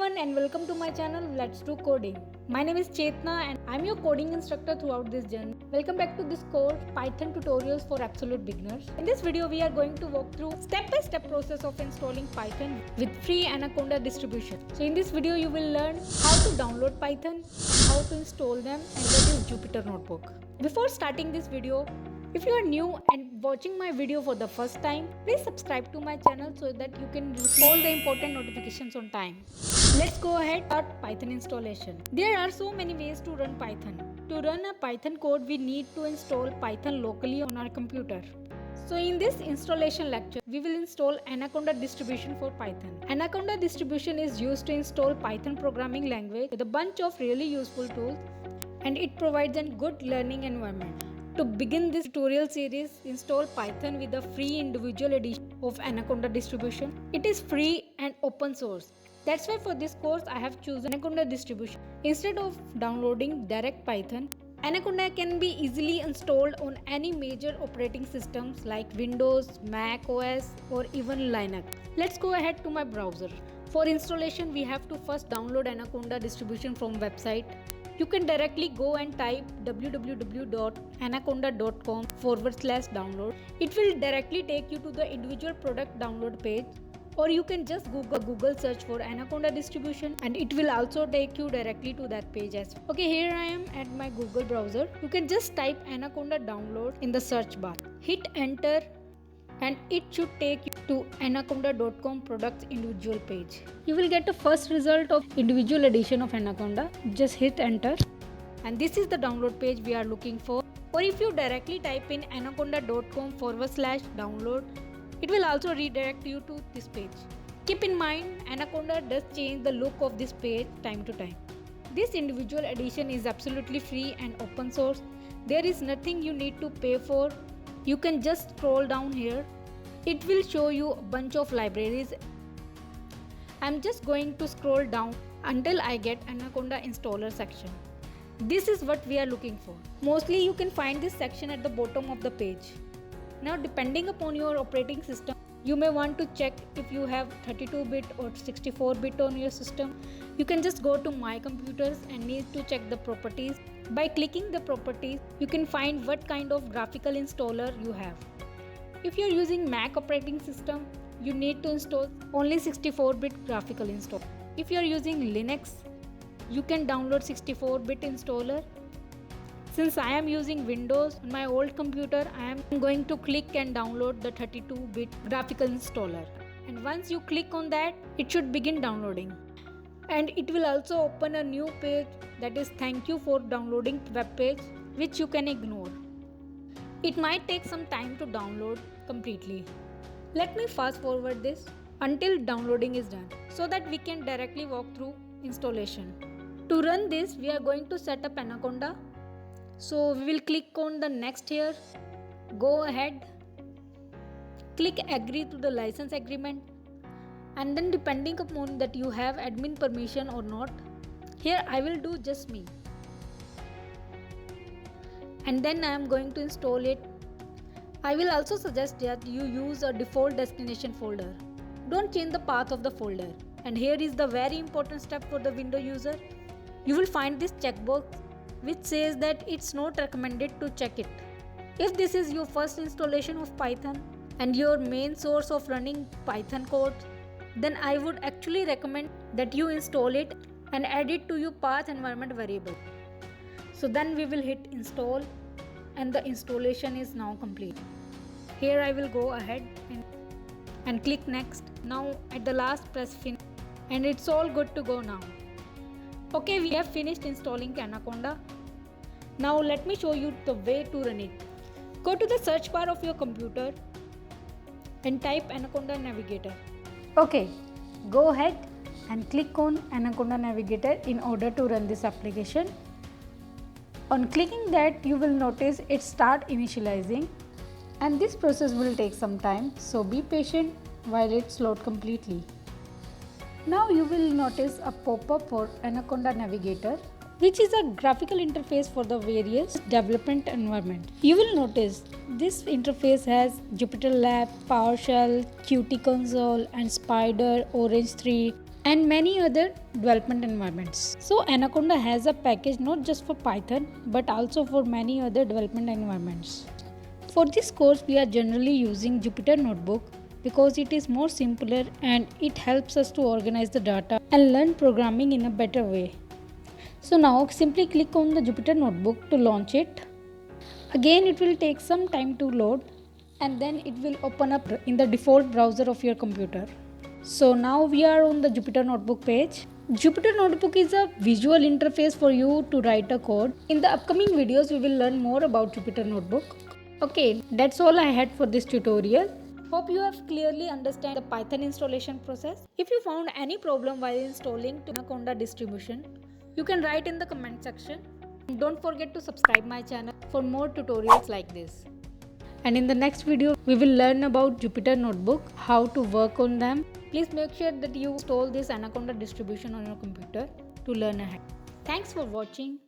everyone and welcome to my channel Let's Do Coding. My name is Chetna and I'm your coding instructor throughout this journey. Welcome back to this course Python tutorials for absolute beginners. In this video we are going to walk through step-by-step process of installing Python with free Anaconda distribution. So in this video you will learn how to download Python, how to install them and what is Jupyter Notebook. Before starting this video, if you are new and watching my video for the first time, please subscribe to my channel so that you can receive all the important notifications on time. Let's go ahead and start Python installation. There are so many ways to run Python. To run a Python code, we need to install Python locally on our computer. So in this installation lecture, we will install Anaconda distribution for Python. Anaconda distribution is used to install Python programming language with a bunch of really useful tools, and it provides a good learning environment. To begin this tutorial series, install Python with a free individual edition of Anaconda distribution. It is free and open source. That's why for this course I have chosen Anaconda distribution. Instead of downloading direct Python, Anaconda can be easily installed on any major operating systems like Windows, Mac OS or even Linux. Let's go ahead to my browser. For installation, we have to first download Anaconda distribution from website. You can directly go and type www.anaconda.com/download. It will directly take you to the individual product download page, or you can just Google search for Anaconda distribution and it will also take you directly to that page as well. Okay, here I am at my Google browser. You can just type Anaconda download in the search bar. Hit enter and it should take you to anaconda.com products individual page. You will get the first result of individual edition of Anaconda. Just hit enter and this is the download page we are looking for. Or if you directly type in anaconda.com/download, it will also redirect you to this page. Keep in mind, Anaconda does change the look of this page time to time. This individual edition is absolutely free and open source. There is nothing you need to pay for. You can just scroll down here. It will show you a bunch of libraries. I'm just going to scroll down until I get Anaconda installer section. This is what we are looking for. Mostly you can find this section at the bottom of the page. Now depending upon your operating system, you may want to check if you have 32-bit or 64-bit on your system. You can just go to My Computers and need to check the properties. By clicking the properties, you can find what kind of graphical installer you have. If you're using Mac operating system, you need to install only 64-bit graphical installer. If you're using Linux, you can download 64-bit installer. Since I am using Windows on my old computer, I am going to click and download the 32-bit graphical installer. And once you click on that, it should begin downloading. And it will also open a new page that is thank you for downloading web page, which you can ignore. It might take some time to download completely. Let me fast forward this until downloading is done so that we can directly walk through installation. To run this, we are going to set up Anaconda. So we will click on the next here, go ahead, click agree to the license agreement, and then depending upon that you have admin permission or not, here I will do just me. And then I am going to install it. I will also suggest that you use a default destination folder. Don't change the path of the folder. And here is the very important step for the Windows user. You will find this checkbox which says that it's not recommended to check it. If this is your first installation of Python and your main source of running Python code, then I would actually recommend that you install it and add it to your path environment variable. So then we will hit install and the installation is now complete. Here I will go ahead and click next. Now at the last press finish and it's all good to go now. Okay, we have finished installing Anaconda. Now let me show you the way to run it. Go to the search bar of your computer and type Anaconda Navigator. Okay, go ahead and click on Anaconda Navigator in order to run this application. On clicking that, you will notice it start initializing and this process will take some time, so be patient while it's load completely. Now you will notice a pop-up for Anaconda Navigator, which is a graphical interface for the various development environment. You will notice this interface has Jupyter Lab, PowerShell, Qt Console and Spyder, Orange 3 and many other development environments. So Anaconda has a package not just for Python but also for many other development environments. For this course we are generally using Jupyter Notebook because it is more simpler and it helps us to organize the data and learn programming in a better way. So now simply click on the Jupyter Notebook to launch it. Again it will take some time to load and then it will open up in the default browser of your computer. So now we are on the Jupyter Notebook page. Jupyter Notebook is a visual interface for you to write a code. In the upcoming videos we will learn more about Jupyter Notebook. Okay, that's all I had for this tutorial. Hope you have clearly understand the Python installation process. If you found any problem while installing Anaconda distribution, you can write in the comment section. And don't forget to subscribe my channel for more tutorials like this. And in the next video, we will learn about Jupyter Notebook, how to work on them. Please make sure that you install this Anaconda distribution on your computer to learn ahead. Thanks for watching.